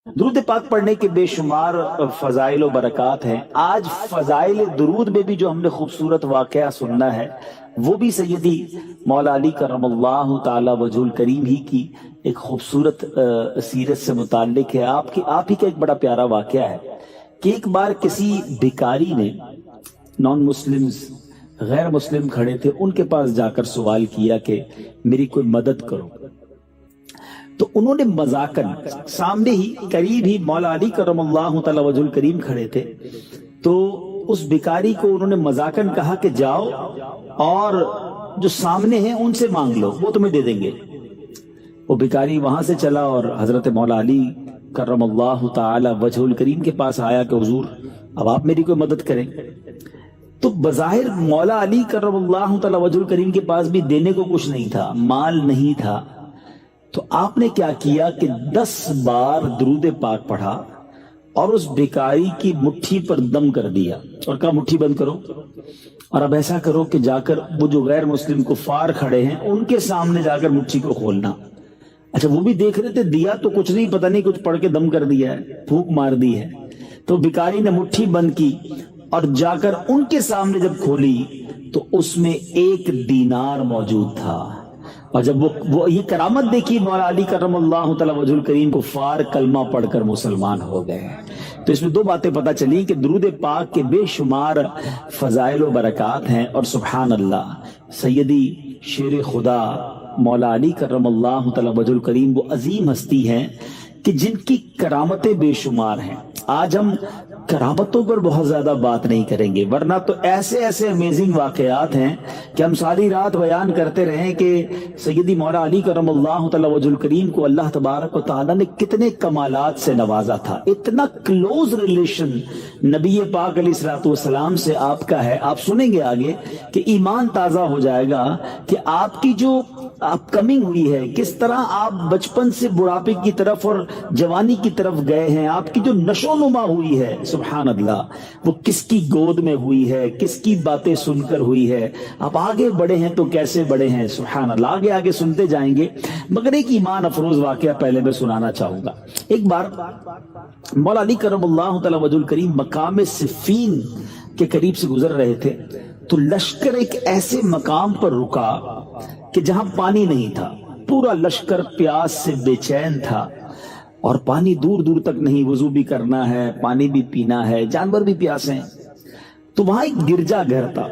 درود پاک پڑھنے کے بے شمار فضائل و برکات ہیں۔ آج فضائل درود میں بھی جو ہم نے خوبصورت واقعہ سننا ہے وہ بھی سیدی مولا علی کرم اللہ تعالی وجہ الکریم ہی کی ایک خوبصورت سیرت سے متعلق ہے۔ آپ ہی کا ایک بڑا پیارا واقعہ ہے کہ ایک بار کسی بھکاری نے، نان مسلمز، غیر مسلم کھڑے تھے، ان کے پاس جا کر سوال کیا کہ میری کوئی مدد کرو۔ تو انہوں نے مذاقاً، سامنے ہی قریب ہی مولا علی کرم اللہ تعالی وجہ الکریم کھڑے تھے، تو اس بھکاری کو انہوں نے مذاقاً کہا کہ جاؤ اور جو سامنے ہیں ان سے مانگ لو، وہ تمہیں دے دیں گے۔ وہ بھکاری وہاں سے چلا اور حضرت مولا علی کرم اللہ تعالی وجہ الکریم کے پاس آیا کہ حضور اب آپ میری کوئی مدد کریں۔ تو بظاہر مولا علی کرم اللہ تعالی وجہ الکریم کے پاس بھی دینے کو کچھ نہیں تھا، مال نہیں تھا۔ تو آپ نے کیا کیا کہ 10 بار درود پاک پڑھا اور اس بھکاری کی مٹھی پر دم کر دیا اور کہا مٹھی بند کرو، اور اب ایسا کرو کہ جا کر وہ جو غیر مسلم کفار کھڑے ہیں ان کے سامنے جا کر مٹھی کو کھولنا۔ اچھا، وہ بھی دیکھ رہے تھے، دیا تو کچھ نہیں، پتہ نہیں کچھ پڑھ کے دم کر دیا ہے، پھونک مار دی ہے۔ تو بھکاری نے مٹھی بند کی اور جا کر ان کے سامنے جب کھولی تو اس میں 1 دینار موجود تھا۔ اور جب وہ یہ کرامت دیکھی مولا علی کرم اللہ تعالی وجہ الکریم، کفار کلمہ پڑھ کر مسلمان ہو گئے۔ تو اس میں 2 باتیں پتہ چلی کہ درود پاک کے بے شمار فضائل و برکات ہیں، اور سبحان اللہ، سیدی شیر خدا مولا علی کرم اللہ تعالی وجہ الکریم وہ عظیم ہستی ہیں کہ جن کی کرامتیں بے شمار ہیں۔ آج ہم کرامتوں پر بہت زیادہ بات نہیں کریں گے، ورنہ تو ایسے امیزنگ واقعات ہیں کہ ہم ساری رات بیان کرتے رہیں کہ سیدی مولا علی کرم اللہ تعالی وجہ الکریم کو اللہ تبارک و تعالی نے کتنے کمالات سے نوازا تھا۔ اتنا کلوز ریلیشن نبی پاک علیہ الصلوۃ والسلام سے آپ کا ہے۔ آپ سنیں گے آگے کہ ایمان تازہ ہو جائے گا کہ آپ کی جو اپ کمنگ ہوئی ہے، کس طرح آپ بچپن سے بڑھاپے کی طرف اور جوانی کی طرف گئے ہیں، آپ کی جو نشو نما ہوئی ہے، سبحان اللہ، وہ کس کی گود میں ہوئی ہے، کس کی باتیں سن کر ہوئی ہے۔ آپ آگے بڑھے ہیں تو کیسے بڑھے ہیں، سبحان اللہ، آگے سنتے جائیں گے، مگر ایک ایمان افروز واقعہ پہلے میں سنانا چاہوں گا۔ ایک بار مولا علی کرم اللہ تعالی وجہ الکریم مقام صفین کے قریب سے گزر رہے تھے، تو لشکر ایک ایسے مقام پر رکا کہ جہاں پانی نہیں تھا۔ پورا لشکر پیاس سے بے چین تھا، اور پانی دور دور تک نہیں، وضو بھی کرنا ہے، پانی بھی پینا ہے، جانور بھی پیاسے ہیں۔ تو وہاں ایک گرجا گھر تھا،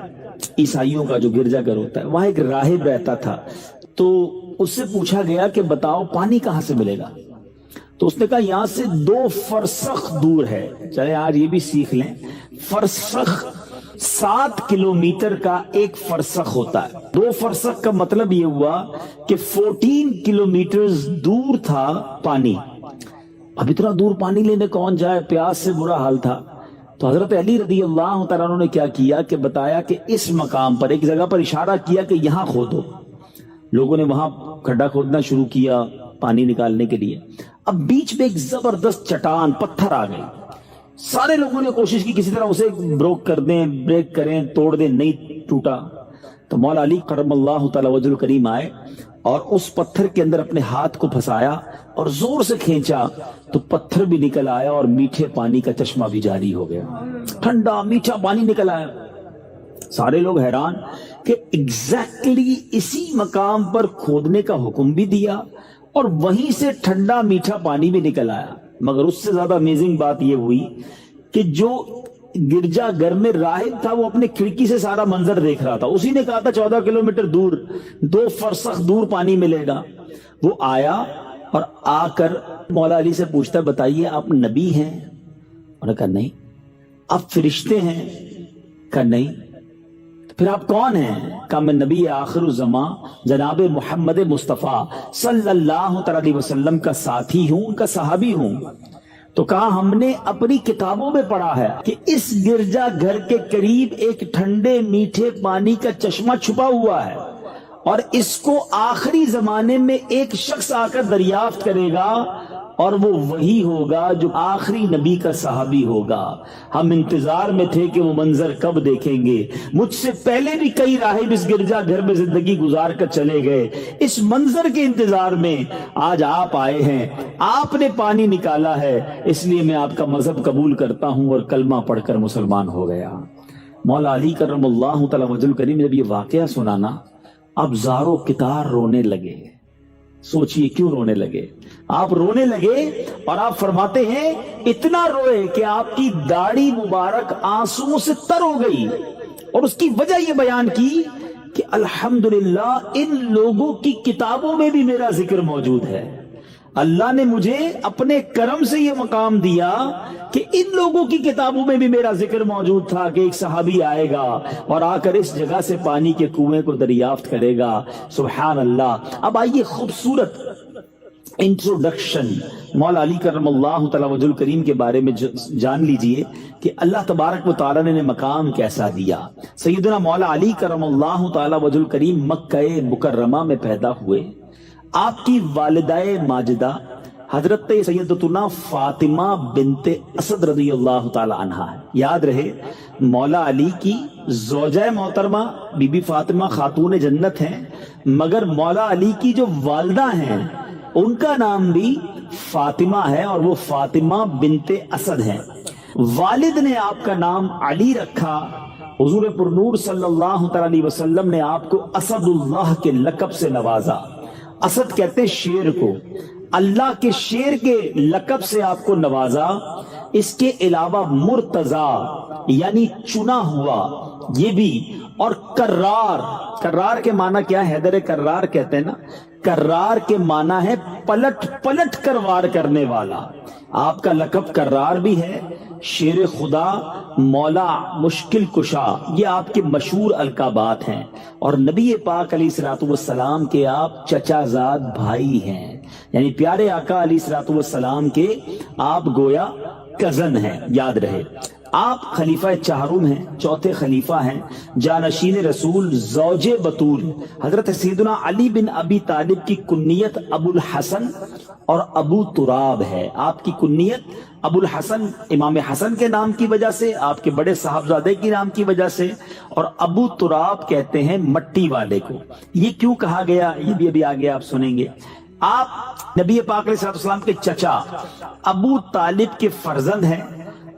عیسائیوں کا جو گرجا گھر ہوتا ہے، وہاں ایک راہب رہتا تھا۔ تو اس سے پوچھا گیا کہ بتاؤ پانی کہاں سے ملے گا؟ تو اس نے کہا یہاں سے 2 فرسخ دور ہے۔ چلے آج یہ بھی سیکھ لیں، فرسخ 7 کلومیٹر کا ایک فرسخ ہوتا ہے۔ 2 فرسخ کا مطلب یہ ہوا کہ 14 کلومیٹر دور تھا پانی۔ اب اتنا دور پانی لینے کون جائے، پیاس سے برا حال تھا۔ تو حضرت علی رضی اللہ تعالیٰ عنہ نے کیا کیا کہ بتایا کہ اس مقام پر ایک جگہ پر اشارہ کیا کہ یہاں کھودو۔ لوگوں نے وہاں کھڈا کھودنا شروع کیا پانی نکالنے کے لیے۔ اب بیچ میں ایک زبردست چٹان، پتھر آ گئی۔ سارے لوگوں نے کوشش کی کسی طرح اسے بروک کر دیں، بریک کریں، توڑ دیں، نہیں ٹوٹا۔ تو مولا علی کرم اللہ تعالی وجہ الکریم آئے اور اس پتھر کے اندر اپنے ہاتھ کو پھنسایا اور زور سے کھینچا تو پتھر بھی نکل آیا اور میٹھے پانی کا چشمہ بھی جاری ہو گیا۔ ٹھنڈا میٹھا پانی نکل آیا۔ سارے لوگ حیران کہ ایگزیکٹلی اسی مقام پر کھودنے کا حکم بھی دیا اور وہیں سے ٹھنڈا میٹھا پانی بھی نکل آیا۔ مگر اس سے زیادہ امیزنگ بات یہ ہوئی کہ جو گرجا گھر میں راہب تھا وہ اپنے کھڑکی سے سارا منظر دیکھ رہا تھا۔ اسی نے کہا تھا 14 کلومیٹر دور 2 فرسخ دور پانی ملے گا۔ وہ آیا اور آ کر مولا علی سے پوچھتا بتائیے آپ نبی ہیں؟ انہوں نے کہا نہیں۔ آپ فرشتے ہیں؟ کہا نہیں۔ پھر آپ کون ہیں؟ کہا میں نبی آخر الزماں جناب محمد مصطفیٰ صلی اللہ علیہ وسلم کا ساتھی ہوں، ان کا صحابی ہوں۔ تو کہا ہم نے اپنی کتابوں میں پڑھا ہے کہ اس گرجا گھر کے قریب ایک ٹھنڈے میٹھے پانی کا چشمہ چھپا ہوا ہے، اور اس کو آخری زمانے میں ایک شخص آ کر دریافت کرے گا اور وہ وہی ہوگا جو آخری نبی کا صحابی ہوگا۔ ہم انتظار میں تھے کہ وہ منظر کب دیکھیں گے، مجھ سے پہلے بھی کئی راہب اس گرجا گھر میں زندگی گزار کر چلے گئے، اس منظر کے انتظار میں آج آپ آئے ہیں، آپ نے پانی نکالا ہے، اس لیے میں آپ کا مذہب قبول کرتا ہوں اور کلمہ پڑھ کر مسلمان ہو گیا۔ مولا علی کرم اللہ تعالی وجہ الکریم جب یہ واقعہ سنانا، اب زارو کتار رونے لگے۔ سوچئے کیوں رونے لگے؟ آپ رونے لگے اور آپ فرماتے ہیں اتنا روئے کہ آپ کی داڑھی مبارک آنسوؤں سے تر ہو گئی، اور اس کی وجہ یہ بیان کی کہ الحمدللہ ان لوگوں کی کتابوں میں بھی میرا ذکر موجود ہے۔ اللہ نے مجھے اپنے کرم سے یہ مقام دیا کہ ان لوگوں کی کتابوں میں بھی میرا ذکر موجود تھا کہ ایک صحابی آئے گا اور آ کر اس جگہ سے پانی کے کنویں کو دریافت کرے گا۔ سبحان اللہ۔ اب آئیے خوبصورت انٹروڈکشن مولا علی کرم اللہ تعالی وجہ الکریم کے بارے میں جان لیجئے کہ اللہ تبارک و تعالی نے مقام کیسا دیا۔ سیدنا مولا علی کرم اللہ تعالی وجہ الکریم مکہ مکرمہ میں پیدا ہوئے۔ آپ کی والدہ ماجدہ حضرت سیدتنا فاطمہ بنت اسد رضی اللہ تعالی عنہ ہے۔ یاد رہے مولا علی کی زوجہ محترمہ بی بی فاطمہ خاتون جنت ہیں، مگر مولا علی کی جو والدہ ہیں ان کا نام بھی فاطمہ ہے، اور وہ فاطمہ بنت اسد ہیں۔ والد نے آپ کا نام علی رکھا، حضور پر نور صلی اللہ تعالی علیہ وسلم نے آپ کو اسد اللہ کے لقب سے نوازا۔ اسد کہتے ہیں شیر کو، اللہ کے شیر کے لقب سے آپ کو نوازا۔ اس کے علاوہ مرتضی یعنی چنا ہوا یہ بھی، اور کرار، کرار کے معنی کیا ہے؟ حیدر کرار کہتے ہیں نا، کرار کے معنی ہے پلٹ پلٹ کر وار کرنے والا۔ آپ کا لقب کرار بھی ہے، شیر خدا، مولا مشکل کشا، یہ آپ کے مشہور القابات ہیں۔ اور نبی پاک علیہ الصلوۃ والسلام کے آپ چچا زاد بھائی ہیں، یعنی پیارے آقا علیہ الصلوۃ والسلام کے آپ گویا کزن ہیں۔ یاد رہے آپ خلیفہ چہارم ہیں، چوتھے خلیفہ ہیں، جانشین رسول، زوج بطول۔ حضرت سیدنا علی بن ابی طالب کی کنیت ابو الحسن اور ابو تراب ہے۔ آپ کی کنیت ابو الحسن امام حسن کے نام کی وجہ سے، آپ کے بڑے صاحبزادے کے نام کی وجہ سے، اور ابو تراب کہتے ہیں مٹی والے کو۔ یہ کیوں کہا گیا یہ بھی ابھی آگے آپ سنیں گے۔ آپ نبی پاک علیہ السلام کے چچا ابو طالب کے فرزند ہیں۔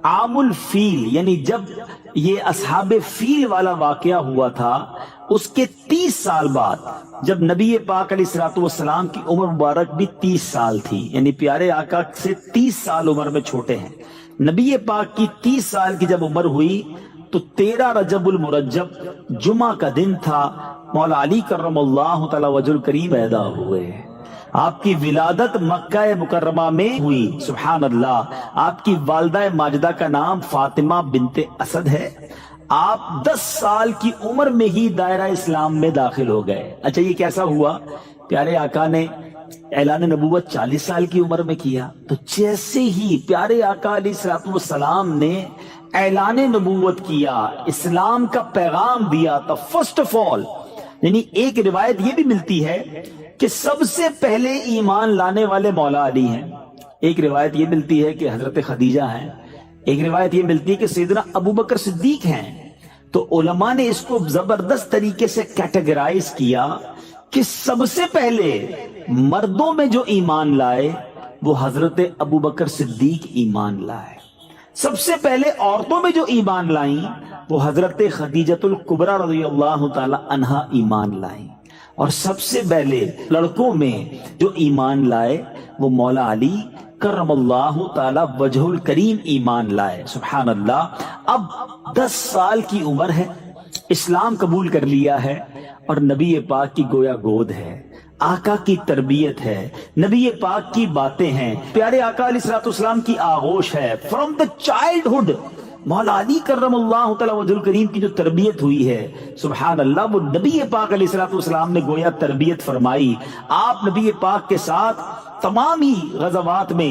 عام الفیل یعنی جب یہ اصحاب فیل والا واقعہ ہوا تھا، اس کے 30 سال بعد جب نبی پاک علیہ الصلوۃ والسلام کی عمر مبارک بھی 30 سال تھی، یعنی پیارے آقا سے 30 سال عمر میں چھوٹے ہیں، نبی پاک کی 30 سال کی جب عمر ہوئی تو 13 رجب المرجب جمعہ کا دن تھا، مولا علی کرم اللہ تعالی وجہ الکریم پیدا ہوئے۔ آپ کی ولادت مکہ مکرمہ میں ہوئی۔ سبحان اللہ۔ آپ کی والدہ ماجدہ کا نام فاطمہ بنت اسد ہے۔ آپ 10 سال کی عمر میں ہی دائرہ اسلام میں داخل ہو گئے۔ اچھا یہ کیسا ہوا؟ پیارے آقا نے اعلان نبوت 40 سال کی عمر میں کیا، تو جیسے ہی پیارے آقا علیہ الصلوۃ والسلام نے اعلان نبوت کیا، اسلام کا پیغام دیا، تو فرسٹ آف آل یعنی ایک روایت یہ بھی ملتی ہے کہ سب سے پہلے ایمان لانے والے مولا علی ہیں، ایک روایت یہ ملتی ہے کہ حضرت خدیجہ ہیں، ایک روایت یہ ملتی ہے کہ سیدنا ابو بکر صدیق ہیں۔ تو علماء نے اس کو زبردست طریقے سے کیٹیگرائز کیا کہ سب سے پہلے مردوں میں جو ایمان لائے وہ حضرت ابو بکر صدیق ایمان لائے، سب سے پہلے عورتوں میں جو ایمان لائیں وہ حضرت خدیجۃ الکبریٰ رضی اللہ تعالی عنہا ایمان لائیں، اور سب سے پہلے لڑکوں میں جو ایمان لائے وہ مولا علی کرم اللہ تعالی وجہ الکریم ایمان لائے۔ سبحان اللہ۔ اب 10 سال کی عمر ہے، اسلام قبول کر لیا ہے، اور نبی پاک کی گویا گود ہے، آقا کی تربیت ہے، نبی پاک کی باتیں ہیں، پیارے آقا علیہ الصلوۃ والسلام کی آغوش ہے۔ فرام دا چائلڈہڈ مولا علی کرم اللہ تعالی وجہ الکریم کی جو تربیت ہوئی ہے، سبحان اللہ، وہ نبی پاک علیہ الصلوۃ والسلام نے گویا تربیت فرمائی۔ آپ نبی پاک کے ساتھ تمام ہی غزوات میں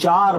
4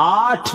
8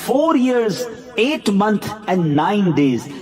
4 years 8 month and 9 days,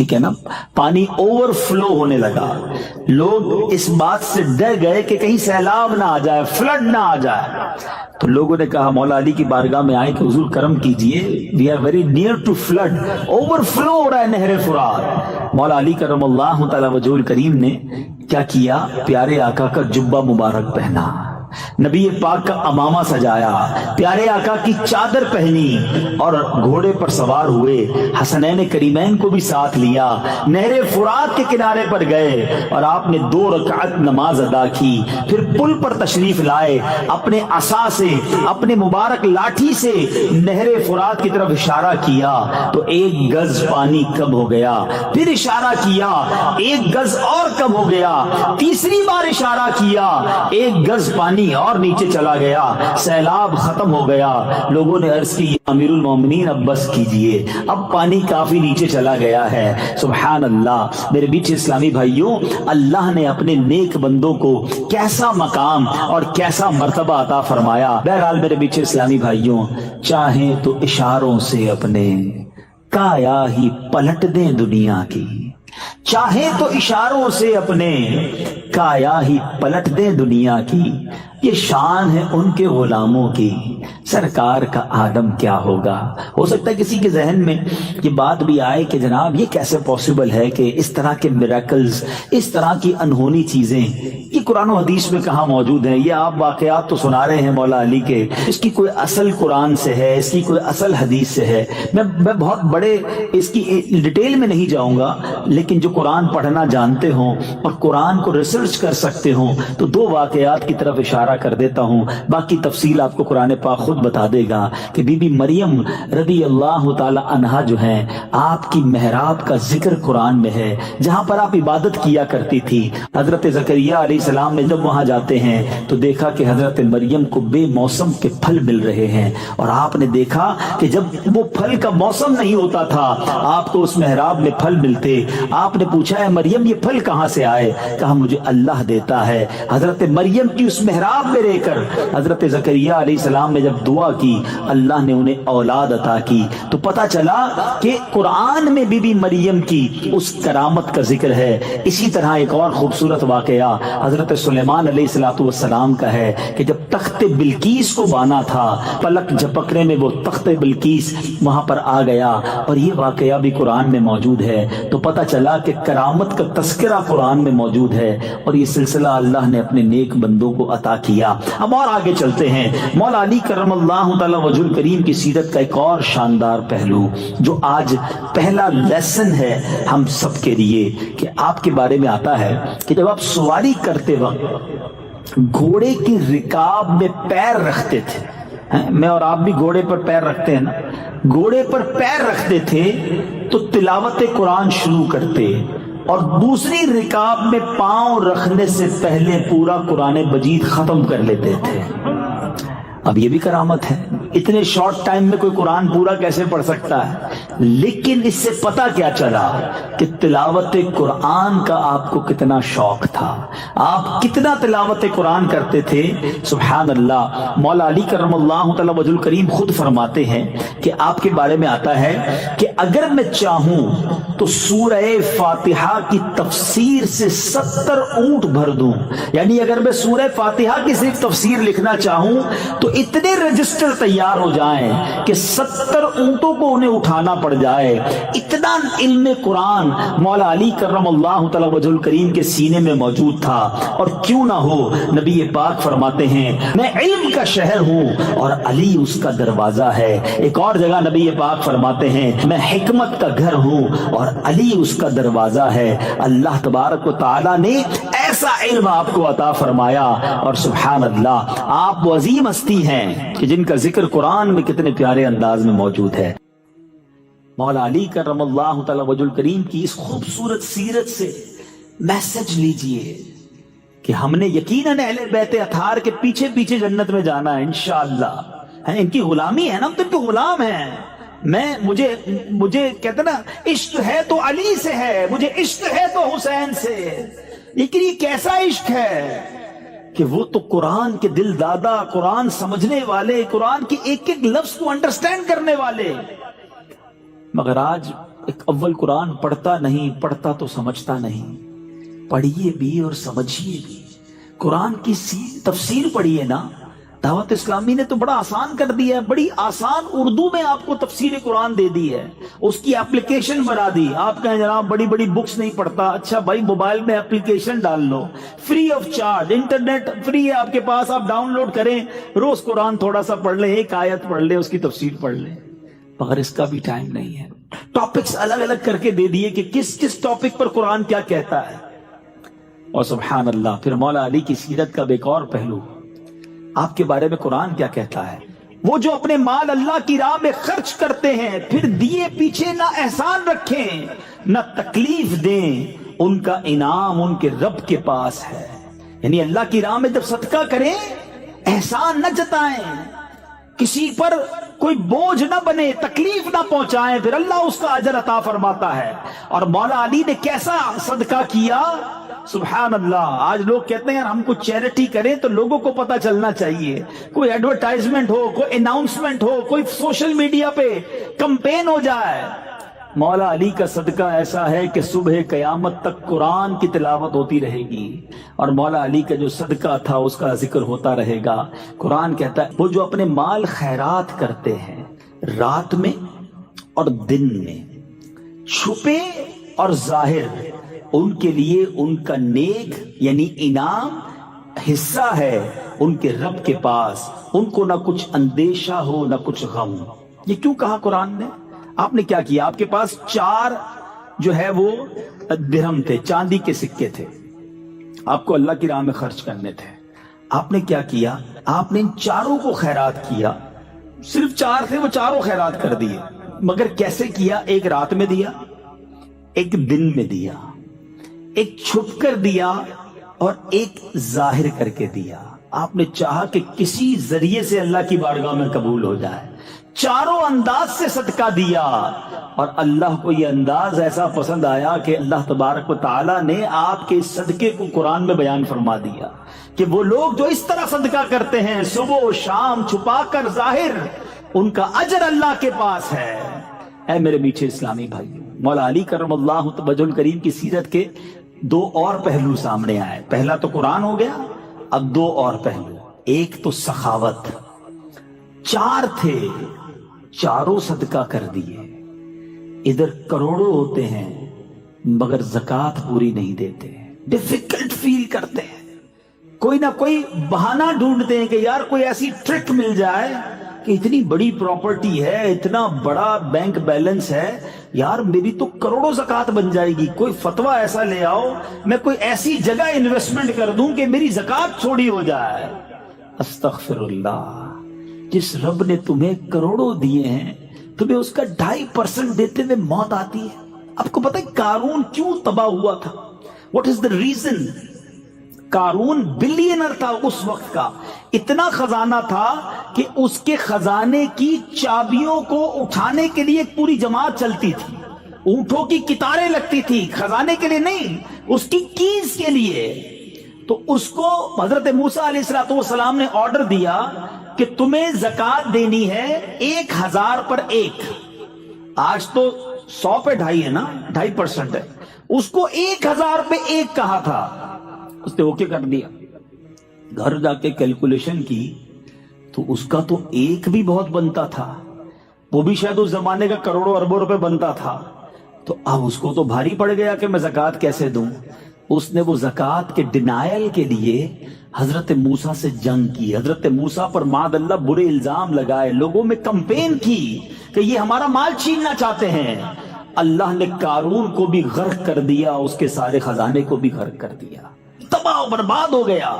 ٹھیک ہے نا, پانی اوور فلو ہونے لگا. لوگ اس بات سے ڈر گئے کہ کہیں سیلاب نہ آ جائے, فلڈ نہ آ جائے. تو لوگوں نے کہا مولا علی کی بارگاہ میں آئے کہ حضور کرم کیجئے, we are very near to flood, overflow ہو رہا ہے نہر فرات. مولا علی کرم اللہ تعالی وجہ الکریم نے کیا کیا, پیارے آقا کا جبہ مبارک پہنا, نبی پاک کا امامہ سجایا, پیارے آقا کی چادر پہنی اور گھوڑے پر سوار ہوئے, حسنین کریمین کو بھی ساتھ لیا, نہر فرات کے کنارے پر گئے اور آپ نے 2 رکعت نماز ادا کی. پھر پل پر تشریف لائے, اپنے عصا سے, اپنے مبارک لاٹھی سے نہر فرات کی طرف اشارہ کیا تو 1 گز پانی کم ہو گیا. پھر اشارہ کیا 1 گز اور کم ہو گیا. تیسری بار اشارہ کیا 1 گز پانی اور نیچے چلا گیا. سیلاب ختم ہو گیا. لوگوں نے عرض کی امیر المومنین اب بس کیجئے, اب پانی کافی نیچے چلا گیا ہے. سبحان اللہ. میرے بیچ اسلامی بھائیوں, اللہ نے اپنے نیک بندوں کو کیسا مقام اور کیسا مرتبہ عطا فرمایا. بہرحال میرے بیچ اسلامی بھائیوں, چاہیں تو اشاروں سے اپنے کایا ہی پلٹ دیں دنیا کی, چاہے تو اشاروں سے اپنے کایا ہی پلٹ دیں دنیا کی. یہ شان ہے ان کے غلاموں کی, سرکار کا عالم کیا ہوگا. ہو سکتا ہے کسی کے ذہن میں یہ بات بھی آئے کہ جناب یہ کیسے پاسبل ہے کہ اس طرح کے میریکلز, اس طرح کی انہونی چیزیں یہ قرآن و حدیث میں کہاں موجود ہیں. یہ آپ واقعات تو سنا رہے ہیں مولا علی کے, اس کی کوئی اصل قرآن سے ہے, اس کی کوئی اصل حدیث سے ہے. میں بہت بڑے اس کی ڈیٹیل میں نہیں جاؤں گا, لیکن جو قرآن پڑھنا جانتے ہوں اور قرآن کو ریسرچ کر سکتے ہوں تو 2 واقعات کی طرف اشارہ کر دیتا ہوں. باقی تفصیل آپ کو قرآن پاک خود بتا دے گا کہ بی بی مریم رضی اللہ تعالی عنہا جو ہیں, آپ کی محراب کا ذکر قرآن میں ہے, جہاں پر آپ عبادت کیا کرتی تھی. حضرت زکریا علیہ السلام نے جب وہاں جاتے ہیں تو دیکھا کہ حضرت مریم کو بے موسم کے پھل مل رہے ہیں, اور آپ نے دیکھا کہ جب وہ پھل کا موسم نہیں ہوتا تھا آپ کو اس محراب میں پھل ملتے. آپ نے پوچھا ہے مریم یہ پھل کہاں سے آئے؟ کہا مجھے اللہ دیتا ہے. حضرت مریم کی اس محراب میں رہ کر حضرت زکریا علیہ السلام نے جب دعا کی, اللہ نے انہیں اولاد عطا کی. تو پتا چلا کہ قرآن میں بی بی مریم کی اس کرامت کا ذکر ہے. اسی طرح ایک اور خوبصورت واقعہ حضرت سلیمان علیہ السلام کا ہے کہ جب تخت بلقیس کو بانا تھا, پلک جھپکنے میں وہ تخت بلقیس وہاں پر آ گیا, اور یہ واقعہ بھی قرآن میں موجود ہے. تو پتا چلا کہ کرامت کا تذکرہ قرآن میں موجود ہے, اور یہ سلسلہ اللہ نے اپنے نیک بندوں کو عطا کیا. اب اور آگے چلتے ہیں. مولا علی کرم اللہ تعالی وجہ الکریم کی سیرت کا ایک اور شاندار پہلو جو آج پہلا لیسن ہے ہم سب کے لیے, کہ آپ کے بارے میں آتا ہے کہ جب آپ سواری کرتے وقت گھوڑے کی رکاب میں پیر رکھتے تھے, میں اور آپ بھی گھوڑے پر پیر رکھتے ہیں نا, گھوڑے پر پیر رکھتے تھے تو تلاوت قرآن شروع کرتے, اور دوسری رکاب میں پاؤں رکھنے سے پہلے پورا قرآن مجید ختم کر لیتے تھے. اب یہ بھی کرامت ہے, اتنے شارٹ ٹائم میں کوئی قرآن پورا کیسے پڑھ سکتا ہے. لیکن اس سے پتا کیا چلا کہ تلاوت قرآن کا آپ کو کتنا شوق تھا, آپ کتنا تلاوت قرآن کرتے تھے. سبحان اللہ. مولا علی کرم اللہ تعالی وجہ الکریم خود فرماتے ہیں کہ آپ کے بارے میں آتا ہے کہ اگر میں چاہوں تو سورہ فاتحہ کی تفسیر سے 70 اونٹ بھر دوں. یعنی اگر میں سورہ فاتحہ کی صرف تفسیر لکھنا چاہوں تو اتنے رجسٹر تیار ہو جائیں کہ 70 اونٹوں کو انہیں اٹھانا پڑ جائے. اتنا علم قرآن مولا علی کرم اللہ تعالی وجہ الکریم کے سینے میں موجود تھا. اور کیوں نہ ہو, نبی پاک فرماتے ہیں میں علم کا شہر ہوں اور علی اس کا دروازہ ہے. ایک اور جگہ نبی پاک فرماتے ہیں میں حکمت کا گھر ہوں اور علی اس کا دروازہ ہے. اللہ تبارک و تعالی نے ایسا علم آپ کو عطا فرمایا, اور سبحان اللہ آپ وہ عظیم ہستی ہیں کہ جن کا ذکر قرآن میں کتنے پیارے انداز میں موجود ہے. مولا علی کرم اللہ تعالی وجہ الکریم کی اس خوبصورت سیرت سے میسج لیجئے کہ ہم نے یقیناً اہل بیت اطہار کے پیچھے پیچھے جنت میں جانا ہے انشاءاللہ. ان کی غلامی ہے نا, ہم تو ان کے غلام ہیں. مجھے کہتے نا عشق ہے تو علی سے ہے, مجھے عشق ہے تو حسین سے. لیکن یہ کیسا عشق ہے کہ وہ تو قرآن کے دل دادا, قرآن سمجھنے والے, قرآن کی ایک ایک لفظ کو انڈرسٹینڈ کرنے والے. مگر آج ایک اول قرآن پڑھتا نہیں، پڑھتا تو سمجھتا نہیں، پڑھیے بھی اور سمجھیے بھی۔ قرآن کی تفسیر پڑھیے نا، دعوت اسلامی نے تو بڑا آسان کر دیا ہے، بڑی آسان اردو میں آپ کو تفسیر قرآن دے دی ہے، اس کی اپلیکیشن بنا دی۔ آپ کہیں جناب بڑی بڑی بکس نہیں پڑھتا، اچھا بھائی موبائل میں اپلیکیشن ڈال لو، free of charge, internet free ہے آپ کے پاس، آپ ڈاؤن لوڈ کریں، روز قرآن تھوڑا سا پڑھ لیں، ایک آیت پڑھ لیں، اس کی تفسیر پڑھ لیں۔ مگر اس کا بھی ٹائم نہیں ہے، ٹاپکس الگ الگ کر کے دے دیے کہ کس کس ٹاپک پر قرآن کیا کہتا ہے۔ اور سبحان اللہ، پھر مولا علی کی سیرت کا ایک اور پہلو، آپ کے بارے میں قرآن کیا کہتا ہے؟ وہ جو اپنے مال اللہ کی راہ میں خرچ کرتے ہیں، پھر دیے پیچھے نہ احسان رکھیں نہ تکلیف دیں، ان کا انعام ان کے رب کے پاس ہے۔ یعنی اللہ کی راہ میں جب صدقہ کریں، احسان نہ جتائیں، کسی پر کوئی بوجھ نہ بنے، تکلیف نہ پہنچائیں، پھر اللہ اس کا اجر عطا فرماتا ہے۔ اور مولا علی نے کیسا صدقہ کیا، سبحان اللہ۔ آج لوگ کہتے ہیں یار ہم کچھ چیریٹی کریں تو لوگوں کو پتا چلنا چاہیے، کوئی ایڈورٹائزمنٹ ہو، کوئی اناؤنسمنٹ ہو، کوئی سوشل میڈیا پہ کمپین ہو جائے۔ مولا علی کا صدقہ ایسا ہے کہ صبح قیامت تک قرآن کی تلاوت ہوتی رہے گی، اور مولا علی کا جو صدقہ تھا اس کا ذکر ہوتا رہے گا۔ قرآن کہتا ہے وہ جو اپنے مال خیرات کرتے ہیں رات میں اور دن میں، چھپے اور ظاہر، ان کے لیے ان کا نیک یعنی انعام حصہ ہے ان کے رب کے پاس، ان کو نہ کچھ اندیشہ ہو نہ کچھ غم۔ یہ کیوں کہا قرآن نے؟ آپ نے کیا کیا؟ آپ کے پاس 4 جو ہے وہ درہم تھے، چاندی کے سکے تھے، آپ کو اللہ کی راہ میں خرچ کرنے تھے۔ آپ نے کیا کیا؟ آپ نے ان 4 کو خیرات کیا۔ صرف 4 تھے، وہ 4 خیرات کر دیے۔ مگر کیسے کیا؟ ایک رات میں دیا، ایک دن میں دیا، ایک چھپ کر دیا اور ایک ظاہر کر کے دیا۔ آپ نے چاہا کہ کسی ذریعے سے اللہ کی بارگاہ میں قبول ہو جائے، 4 انداز سے صدقہ دیا، اور اللہ کو یہ انداز ایسا پسند آیا کہ اللہ تبارک و تعالیٰ نے آپ کے اس صدقے کو قرآن میں بیان فرما دیا کہ وہ لوگ جو اس طرح صدقہ کرتے ہیں صبح و شام، چھپا کر ظاہر، ان کا اجر اللہ کے پاس ہے۔ اے میرے میٹھے اسلامی بھائیوں، مولا علی کرم اللہ وجہ الکریم کی سیرت کے 2 اور پہلو سامنے آئے۔ پہلا تو قرآن ہو گیا، اب 2 اور پہلو۔ ایک تو سخاوت، 4 تھے، 4 صدقہ کر دیے۔ ادھر کروڑوں ہوتے ہیں مگر زکوٰۃ پوری نہیں دیتے، ڈیفیکلٹ فیل کرتے ہیں، کوئی نہ کوئی بہانہ ڈھونڈتے ہیں کہ یار کوئی ایسی ٹرک مل جائے کہ اتنی بڑی پراپرٹی ہے، اتنا بڑا بینک بیلنس ہے، یار میری تو کروڑوں زکوٰۃ بن جائے گی، کوئی فتویٰ ایسا لے آؤ، میں کوئی ایسی جگہ انویسٹمنٹ کر دوں کہ میری زکوٰۃ چھوڑی ہو جائے۔ استغفر اللہ، جس رب نے تمہیں کروڑوں دیے ہیں، تمہیں اس کا 2.5% دیتے ہوئے موت آتی ہے۔ آپ کو پتہ ہے قارون کیوں تباہ ہوا تھا؟ What is the reason? قارون بلینر تھا اس وقت کا، اتنا خزانہ تھا کہ اس کے خزانے کی چابیوں کو اٹھانے کے لیے ایک پوری جماعت چلتی تھی، اونٹوں کی قطاریں لگتی تھی، خزانے کے لیے نہیں، اس کی کیز کے لیے۔ تو اس کو حضرت موسیٰ علیہ السلام نے آرڈر دیا کہ تمہیں زکوٰۃ دینی ہے 1000 پر 1۔ آج تو 100 پہ 2.5 ہے نا، 2.5% ہے، اس کو 1000 پہ 1 کہا تھا۔ اس نے اوکے کر دیا، گھر جا کے کیلکولیشن کی تو اس کا تو 1 بھی بہت بنتا تھا، وہ بھی شاید اس زمانے کا کروڑوں اربوں روپے بنتا تھا۔ تو اب اس کو تو بھاری پڑ گیا کہ میں زکوٰۃ کیسے دوں۔ اس نے وہ زکوٰۃ کے ڈینائل کے لیے حضرت موسیٰ سے جنگ کی، حضرت موسیٰ پر معاذ اللہ برے الزام لگائے، لوگوں میں کمپین کی کہ یہ ہمارا مال چھیننا چاہتے ہیں۔ اللہ نے قارون کو بھی غرق کر دیا، اس کے سارے خزانے کو بھی غرق کر دیا، تباہ و برباد ہو گیا۔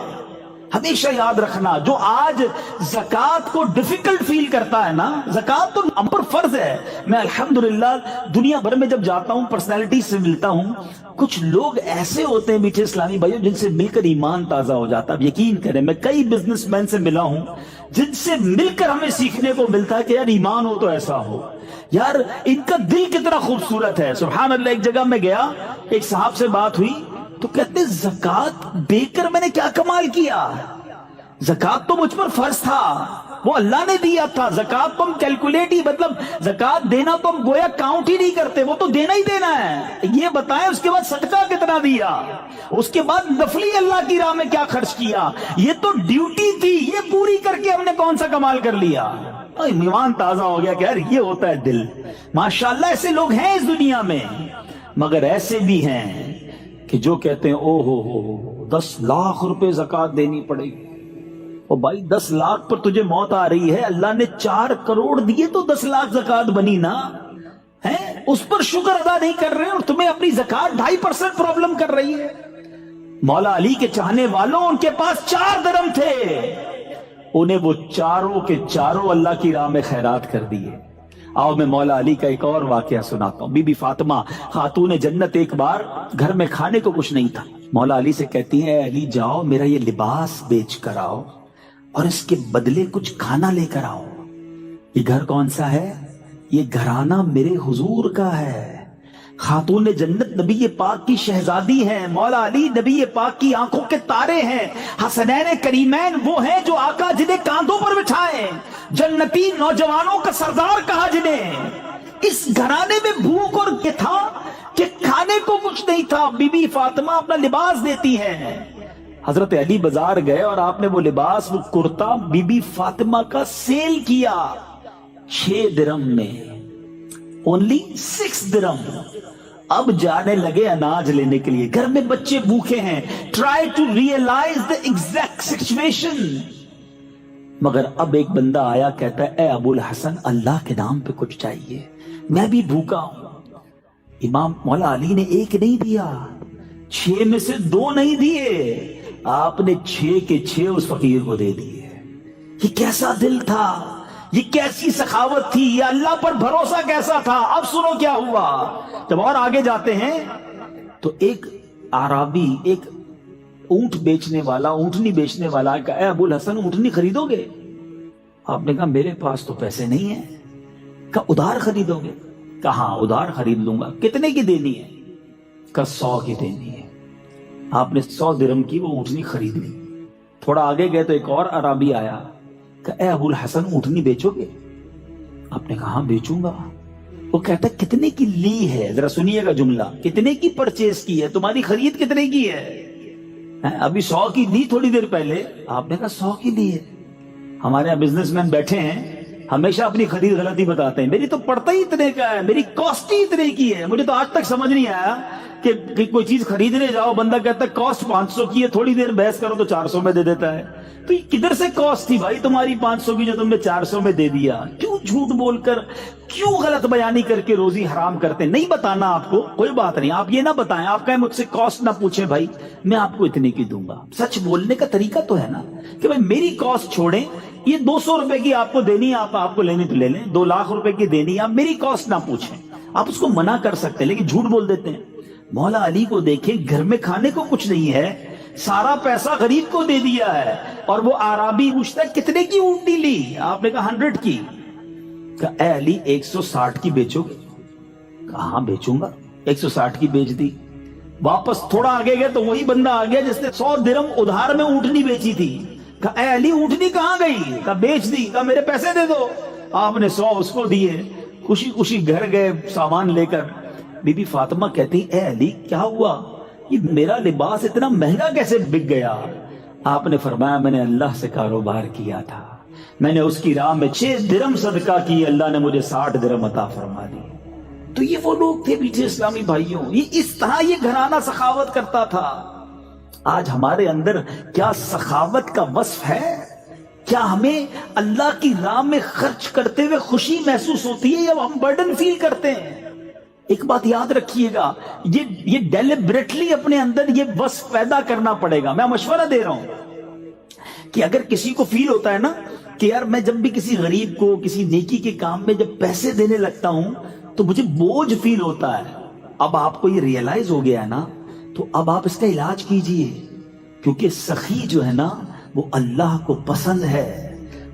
ہمیشہ یاد رکھنا، جو آج زکوٰۃ کو ڈیفیکلٹ فیل کرتا ہے نا، زکوٰۃ تو ہم پر فرض ہے۔ میں الحمدللہ دنیا بھر میں جب جاتا ہوں، پرسنالٹی سے ملتا ہوں، کچھ لوگ ایسے ہوتے ہیں میٹھے اسلامی بھائیوں جن سے مل کر ایمان تازہ ہو جاتا ہے۔ اب یقین کریں، میں کئی بزنس مین سے ملا ہوں جن سے مل کر ہمیں سیکھنے کو ملتا ہے کہ یار ایمان ہو تو ایسا ہو، یار ان کا دل کتنا خوبصورت ہے، سبحان اللہ۔ ایک جگہ میں گیا، ایک صاحب سے بات ہوئی تو کہتے زکوٰۃ دے کر میں نے کیا کمال کیا، زکوٰۃ تو مجھ پر فرض تھا، وہ اللہ نے دیا تھا. زکات تو ہم کیلکولیٹ ہی, مطلب زکات دینا تو ہم گویا کاؤنٹ ہی نہیں کرتے, وہ تو دینا ہی دینا ہے. یہ بتائیں اس کے بعد صدقہ کتنا دیا, اس کے بعد نفلی اللہ کی راہ میں کیا خرچ کیا. یہ تو ڈیوٹی تھی, یہ پوری کر کے ہم نے کون سا کمال کر لیا. ایمان تازہ ہو گیا کہ یار یہ ہوتا ہے دل. ماشاءاللہ ایسے لوگ ہیں اس دنیا میں, مگر ایسے بھی ہیں کہ جو کہتے ہیں او ہو 10 لاکھ روپے زکات دینی پڑے گی. او بھائی 10 لاکھ پر تجھے موت آ رہی ہے, اللہ نے 4 کروڑ دیے تو 10 لاکھ زکات بنی نا ہے, اس پر شکر ادا نہیں کر رہے اور تمہیں اپنی زکات 2.5% پرابلم کر رہی ہے. مولا علی کے چاہنے والوں, ان کے پاس 4 درم تھے, انہیں وہ چاروں کے چاروں اللہ کی راہ میں خیرات کر دیے. آؤ میں مولا علی کا ایک اور واقعہ سناتا ہوں. بی بی فاطمہ خاتون جنت ایک بار گھر میں کھانے کو کچھ نہیں تھا, مولا علی سے کہتی ہے اے علی جاؤ میرا یہ لباس بیچ کر آؤ اور اس کے بدلے کچھ کھانا لے کر آؤ. یہ گھر کون سا ہے؟ یہ گھرانہ میرے حضور کا ہے. خاتون جنت نبی پاک کی شہزادی ہیں, مولا علی نبی پاک کی آنکھوں کے تارے ہیں, حسنین کریمین وہ ہیں جو آقا جنہیں کاندھوں پر بٹھائے, جنتی نوجوانوں کا سردار کہا جنہیں. اس گھرانے میں بھوک اور یہ تھا کہ کھانے کو کچھ نہیں تھا. بی بی فاطمہ اپنا لباس دیتی ہے. حضرت علی بازار گئے اور آپ نے وہ لباس, وہ کرتا بی بی فاطمہ کا سیل کیا 6 درم میں, اونلی 6 درم. اب جانے لگے اناج لینے کے لیے, گھر میں بچے بھوکے ہیں. Try to realise the exact situation. مگر اب ایک بندہ آیا, کہتا ہے اے ابو الحسن اللہ کے نام پہ کچھ چاہیے, میں بھی بھوکا ہوں. امام مولا علی نے 1 نہیں دیا, 6 میں سے 2 نہیں دیے, آپ نے 6 کے 6 اس فقیر کو دے دیے. یہ کیسا دل تھا, یہ کیسی سخاوت تھی, یہ اللہ پر بھروسہ کیسا تھا. اب سنو کیا ہوا. جب اور آگے جاتے ہیں تو ایک عربی, ایک اونٹ بیچنے والا, اونٹنی بیچنے والا کہا اے ابو الحسن اونٹنی خریدو گے؟ آپ نے کہا میرے پاس تو پیسے نہیں ہیں. کہا ادھار خریدو گے؟ کہا ہاں ادھار خرید لوں گا. کتنے کی دینی ہے؟ کہا 100 کی دینی ہے. آپ نے 100 درم کی وہ اونٹنی خرید لی. تھوڑا آگے گئے تو ایک اور عربی آیا, کہ اے ابو الحسن اونٹنی بیچو گے؟ آپ نے کہا ہاں بیچوں گا. وہ کہتا ہے کتنے کی لی ہے؟ ذرا سنیے گا جملہ, کتنے کی پرچیز کی ہے, تمہاری خرید کتنے کی ہے؟ ابھی 100 کی لی تھوڑی دیر پہلے. آپ نے کہا 100 کی لی ہے. ہمارے یہاں بزنس مین بیٹھے ہیں, ہمیشہ اپنی خرید غلطی بتاتے ہیں, میری تو پڑتا ہی اتنے کا ہے, میری کاسٹ ہی اتنے کی ہے. مجھے تو آج تک سمجھ نہیں آیا کہ کوئی چیز خریدنے جاؤ, بندہ کہتا ہے کاسٹ 500 کی ہے, تھوڑی دیر بحث کرو تو 400 میں دے دیتا ہے. تو یہ کدھر سے کاسٹ تھی بھائی تمہاری 500 کی جو تم نے 400 میں دے دیا؟ کیوں جھوٹ بول کر, کیوں غلط بیانی کر کے روزی حرام کرتے؟ نہیں بتانا آپ کو, کوئی بات نہیں, آپ یہ نہ بتائیں, آپ کہیں مجھ سے کاسٹ نہ پوچھیں بھائی, میں آپ کو اتنے کی دوں گا. سچ بولنے کا طریقہ تو ہے نا کہ بھائی میری کاسٹ چھوڑیں, یہ 200 روپے کی آپ کو دینی ہے, آپ کو لینی تو لے لیں, 2 لاکھ روپے کی دینی ہے, آپ میری کاسٹ نہ پوچھیں. آپ اس کو منع کر سکتے ہیں لیکن جھوٹ بول دیتے ہیں. مولا علی کو دیکھیں, گھر میں کھانے کو کچھ نہیں ہے, سارا پیسہ غریب کو دے دیا ہے. اور وہ عربی پوچھتا ہے کتنے کی اونٹنی لی؟ آپ نے کہا 100 کی. کہا اے علی 160 کی بیچو گے؟ کہا ہاں بیچوں گا. 160 کی بیچ دی. واپس تھوڑا آگے گئے تو وہی بندہ آ گیا جس نے 100 درم ادھار میں اونٹنی بیچی تھی. کہا اے علی اونٹنی کہاں گئی؟ کہا بیچ دی. کہا میرے پیسے دے دو. آپ نے 100 اس کو دیے. خوشی خوشی گھر گئے سامان لے کر. بی بی فاطمہ کہتی اے علی کیا ہوا, یہ میرا لباس اتنا مہنگا کیسے بک گیا؟ آپ نے فرمایا میں نے اللہ سے کاروبار کیا تھا, میں نے اس کی راہ میں 6 درم صدقہ کی, اللہ نے مجھے 60 درم عطا فرما دی. تو یہ وہ لوگ تھے میٹھے اسلامی بھائیوں, یہ اس طرح یہ گھرانہ سخاوت کرتا تھا. آج ہمارے اندر کیا سخاوت کا وصف ہے؟ کیا ہمیں اللہ کی راہ میں خرچ کرتے ہوئے خوشی محسوس ہوتی ہے یا ہم برڈن فیل کرتے ہیں؟ ایک بات یاد رکھیے گا, یہ ڈیلیبریٹلی اپنے اندر یہ وصف پیدا کرنا پڑے گا. میں مشورہ دے رہا ہوں کہ اگر کسی کو فیل ہوتا ہے نا کہ یار میں جب بھی کسی غریب کو کسی نیکی کے کام میں جب پیسے دینے لگتا ہوں تو مجھے بوجھ فیل ہوتا ہے, اب آپ کو یہ ریئلائز ہو گیا ہے نا, تو اب آپ اس کا علاج کیجئے, کیونکہ سخی جو ہے نا وہ اللہ کو پسند ہے,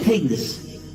things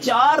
4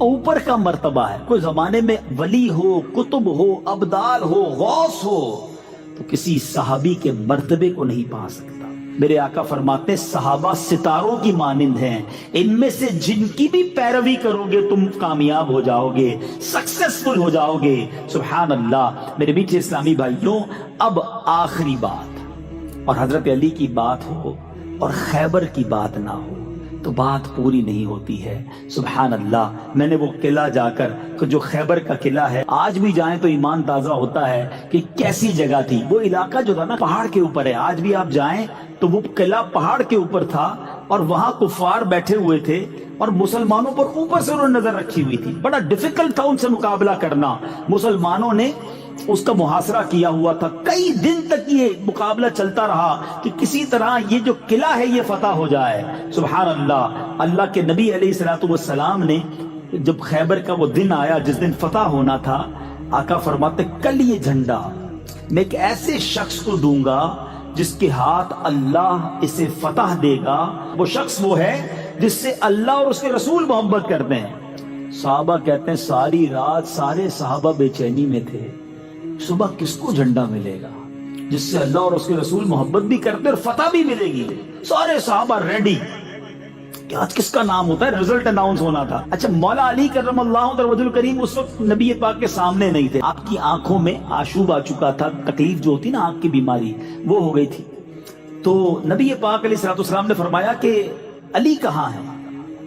اوپر کا مرتبہ ہے. کوئی زمانے میں ولی ہو, کتب ہو, ابدال ہو, غوث ہو, تو کسی صحابی کے مرتبے کو نہیں پا سکتا. میرے آقا فرماتے ہیں صحابہ ستاروں کی مانند ہیں, ان میں سے جن کی بھی پیروی کرو گے تم کامیاب ہو جاؤ گے, سکسیسفل ہو جاؤ گے. سبحان اللہ. میرے میٹھے اسلامی بھائیوں, اب آخری بات, اور حضرت علی کی بات ہو اور خیبر کی بات نہ ہو تو بات پوری نہیں ہوتی ہے. سبحان اللہ. میں نے وہ قلعہ جا کر, جو خیبر کا قلعہ ہے, آج بھی جائیں تو ایمان تازہ ہوتا ہے کہ کیسی جگہ تھی. وہ علاقہ جو تھا نا پہاڑ کے اوپر ہے, آج بھی آپ جائیں تو وہ قلعہ پہاڑ کے اوپر تھا اور وہاں کفار بیٹھے ہوئے تھے اور مسلمانوں پر اوپر سے انہوں نے نظر رکھی ہوئی تھی. بڑا ڈیفیکلٹ تھا ان سے مقابلہ کرنا. مسلمانوں نے اس کا محاصرہ کیا ہوا تھا. کئی دن تک یہ مقابلہ چلتا رہا کہ کسی طرح یہ جو قلعہ ہے یہ فتح ہو جائے. سبحان اللہ. اللہ کے نبی علیہ الصلوۃ والسلام نے جب خیبر کا وہ دن آیا جس دن فتح ہونا تھا, آقا فرماتے کل یہ جھنڈا میں ایک ایسے شخص کو دوں گا جس کے ہاتھ اللہ اسے فتح دے گا. وہ شخص وہ ہے جس سے اللہ اور اس کے رسول محبت کرتے ہیں. صحابہ کہتے ہیں ساری رات سارے صحابہ بے چینی میں تھے, صبح کس کو جھنڈا ملے گا جس سے اللہ اور اس کے رسول محبت بھی کرتے اور فتح بھی ملے گی. سارے صحابہ ریڈی کہ آج کس کا نام ہوتا ہے, رزلٹ اناؤنس ہونا تھا. اچھا, مولا علی کرم اللہ وجہ الکریم اس وقت نبی پاک کے سامنے نہیں تھے. آپ کی آنکھوں میں آشوب آ چکا تھا, تکلیف جو ہوتی نا آنکھ کی بیماری وہ ہو گئی تھی. تو نبی پاک علیہ الصلوۃ والسلام نے فرمایا کہ علی کہاں ہے؟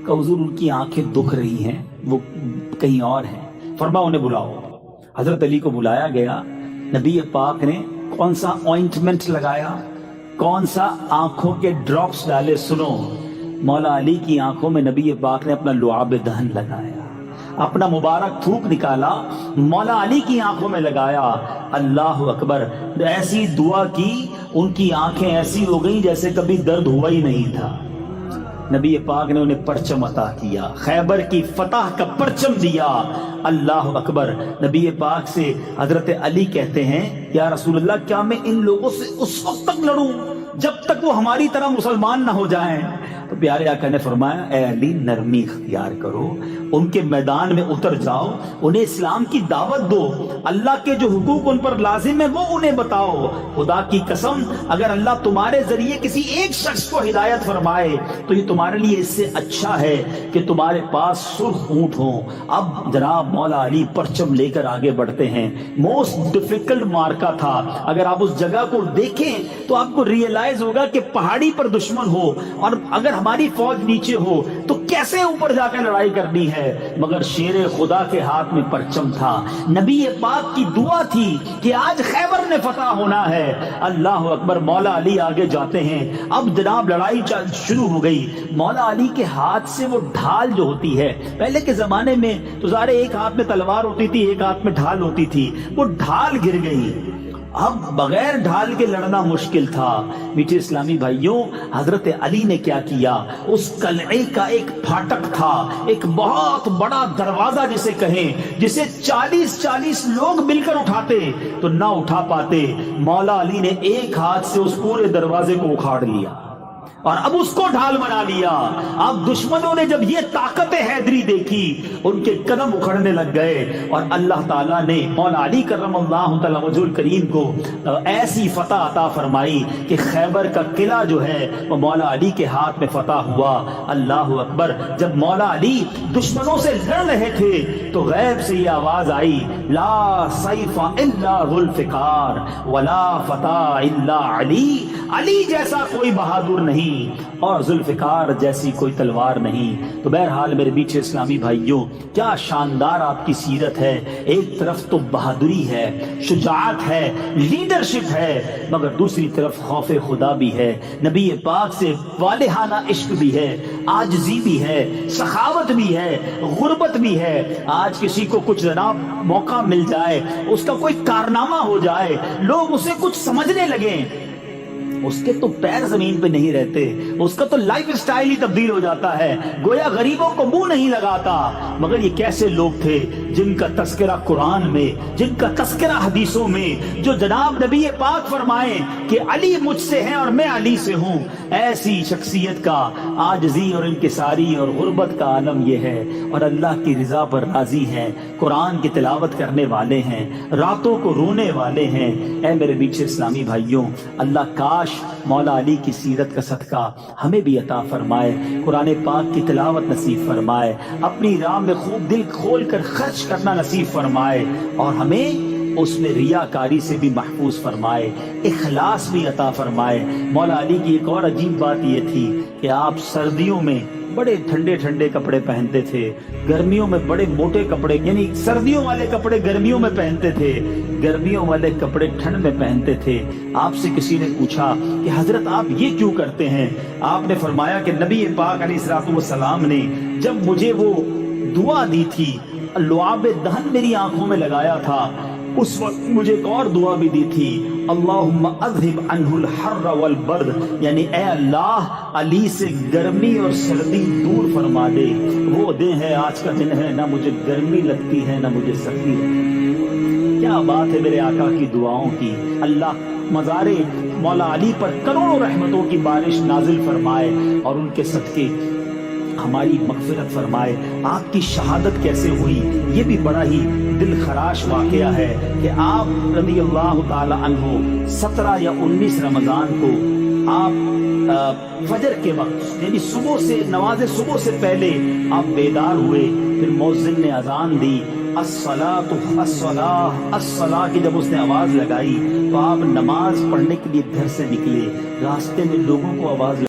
کہ حضور ان کی آنکھیں دکھ رہی ہیں, وہ کہیں اور ہیں. فرمایا انہیں بلاؤ. حضرت علی کو بلایا گیا. نبی پاک نے کون سا آئنٹمنٹ لگایا, کون سا آنکھوں کے ڈراپس ڈالے. سنو, مولا علی کی آنکھوں میں نبی پاک نے اپنا لعاب دہن لگایا, اپنا مبارک تھوک نکالا, مولا علی کی آنکھوں میں لگایا. اللہ اکبر. ایسی دعا کی, ان کی آنکھیں ایسی ہو گئی جیسے کبھی درد ہوا ہی نہیں تھا. نبی پاک نے انہیں پرچم عطا کیا, خیبر کی فتح کا پرچم دیا. اللہ اکبر. نبی پاک سے حضرت علی کہتے ہیں یا رسول اللہ کیا میں ان لوگوں سے اس وقت تک لڑوں جب تک وہ ہماری طرح مسلمان نہ ہو جائیں؟ تو پیارے آقا نے فرمایا اے علی نرمی اختیار کرو, ان کے میدان میں اتر جاؤ, انہیں اسلام کی دعوت دو, اللہ کے جو حقوق ان پر لازم ہے وہ انہیں بتاؤ. خدا کی قسم اگر اللہ تمہارے ذریعے کسی ایک شخص کو ہدایت فرمائے تو یہ تمہارے لیے اس سے اچھا ہے کہ تمہارے پاس سرخ اونٹ ہوں. اب جناب مولا علی پرچم لے کر آگے بڑھتے ہیں. موسٹ ڈیفیکلٹ مارکا تھا. اگر آپ اس جگہ کو دیکھیں تو آپ کو ریئلائز ہوگا کہ پہاڑی پر دشمن ہو اور اگر ہماری فوج نیچے ہو تو کیسے اوپر جا کر لڑائی کرنی ہے, مگر شیر خدا کے ہاتھ میں پرچم تھا. نبی پاک کی دعا تھی کہ آج خیبر نے فتح ہونا ہے. اللہ اکبر. مولا علی آگے جاتے ہیں. اب جناب لڑائی شروع ہو گئی. مولا علی کے ہاتھ سے وہ ڈھال جو ہوتی ہے, پہلے کے زمانے میں تو ظاہر ایک ہاتھ میں تلوار ہوتی تھی, ایک ہاتھ میں ڈھال ہوتی تھی, وہ ڈھال گر گئی. اب بغیر ڈھال کے لڑنا مشکل تھا. میٹھے اسلامی بھائیوں, حضرت علی نے کیا کیا, اس قلعے کا ایک پھاٹک تھا, ایک بہت بڑا دروازہ جسے کہیں, جسے 40 لوگ مل کر اٹھاتے تو نہ اٹھا پاتے. مولا علی نے ایک ہاتھ سے اس پورے دروازے کو اکھاڑ لیا اور اب اس کو ڈھال بنا لیا. اب دشمنوں نے جب یہ طاقت حیدری دیکھی ان کے قدم اکھڑنے لگ گئے اور اللہ تعالیٰ نے مولا علی کرم اللہ تعالی وجہ الکریم کو ایسی فتح عطا فرمائی کہ خیبر کا قلعہ جو ہے وہ مولا علی کے ہاتھ میں فتح ہوا. اللہ اکبر. جب مولا علی دشمنوں سے لڑ رہے تھے تو غیب سے یہ آواز آئی, لا سیف الا ذو الفقار ولا فتح الا علی. علی جیسا کوئی بہادر نہیں اور ذوالفقار جیسی کوئی تلوار نہیں. تو بہرحال میرے میٹھے اسلامی بھائیوں, کیا شاندار آپ کی سیرت ہے. ایک طرف تو بہادری ہے, شجاعت ہے, لیڈرشپ ہے, مگر دوسری طرف خوف خدا بھی ہے, نبی پاک سے والہانہ عشق بھی ہے, عاجزی بھی ہے, سخاوت بھی ہے, غربت بھی ہے. آج کسی کو کچھ جناب موقع مل جائے, اس کا کوئی کارنامہ ہو جائے, لوگ اسے کچھ سمجھنے لگیں, اس کے تو پیر زمین پہ نہیں رہتے, اس کا تو لائف سٹائل ہی تبدیل ہو جاتا ہے, گویا غریبوں کو منہ نہیں لگاتا. مگر یہ کیسے لوگ تھے جن کا تذکرہ قرآن میں, جن کا تذکرہ حدیثوں میں, جو جناب نبی پاک فرمائیں کہ علی مجھ سے ہیں اور میں علی سے ہوں، ایسی شخصیت کا عاجزی اور انکساری اور غربت کا عالم یہ ہے، اور اللہ کی رضا پر راضی ہیں، قرآن کی تلاوت کرنے والے ہیں، راتوں کو رونے والے ہیں۔ اے میرے میٹھے اسلامی بھائیوں، اللہ کاش مولا علی کی سیرت کا صدقہ ہمیں بھی عطا فرمائے، قرآن پاک کی تلاوت نصیب فرمائے، اپنی راہ میں خوب دل کھول کر خرچ کرنا نصیب فرمائے، اور ہمیں اس میں ریاکاری سے بھی محفوظ فرمائے، اخلاص بھی عطا فرمائے۔ مولا علی کی ایک اور عجیب بات یہ تھی کہ آپ سردیوں میں بڑے ٹھنڈے ٹھنڈے کپڑے پہنتے تھے، گرمیوں میں بڑے موٹے کپڑے، یعنی سردیوں والے کپڑے گرمیوں میں پہنتے تھے، گرمیوں والے کپڑے ٹھنڈ میں پہنتے تھے۔ آپ سے کسی نے پوچھا کہ حضرت آپ یہ کیوں کرتے ہیں؟ آپ نے فرمایا کہ نبی پاک علیہ الصلوۃ والسلام نے جب مجھے وہ دعا دی تھی، لعاب دہن میری آنکھوں میں لگایا تھا، اس وقت مجھے ایک اور دعا بھی دی تھی، اللہم اذہب عنہ الحر والبرد، یعنی اے اللہ علی سے گرمی اور سردی دور فرما دے۔ وہ دن ہے، آج کا دن ہے، نہ مجھے گرمی لگتی ہے نہ مجھے سردی لگتی ہے۔ کیا بات ہے میرے آقا کی دعاؤں کی۔ اللہ مزار مولا علی پر کروڑوں رحمتوں کی بارش نازل فرمائے اور ان کے صدقے ہماری مغفرت فرمائے۔ آپ کی شہادت کیسے ہوئی یہ بھی بڑا ہی دل خراش واقعہ ہے کہ آپ رضی اللہ تعالی عنہ 17 یا 19 رمضان کو آپ فجر کے وقت، یعنی صبح سے نماز صبح سے پہلے آپ بیدار ہوئے، پھر مؤذن نے اذان دی، الصلاۃ الصلاۃ الصلاۃ کی جب اس نے آواز لگائی تو آپ نماز پڑھنے کے لیے گھر سے نکلے، راستے میں لوگوں کو آواز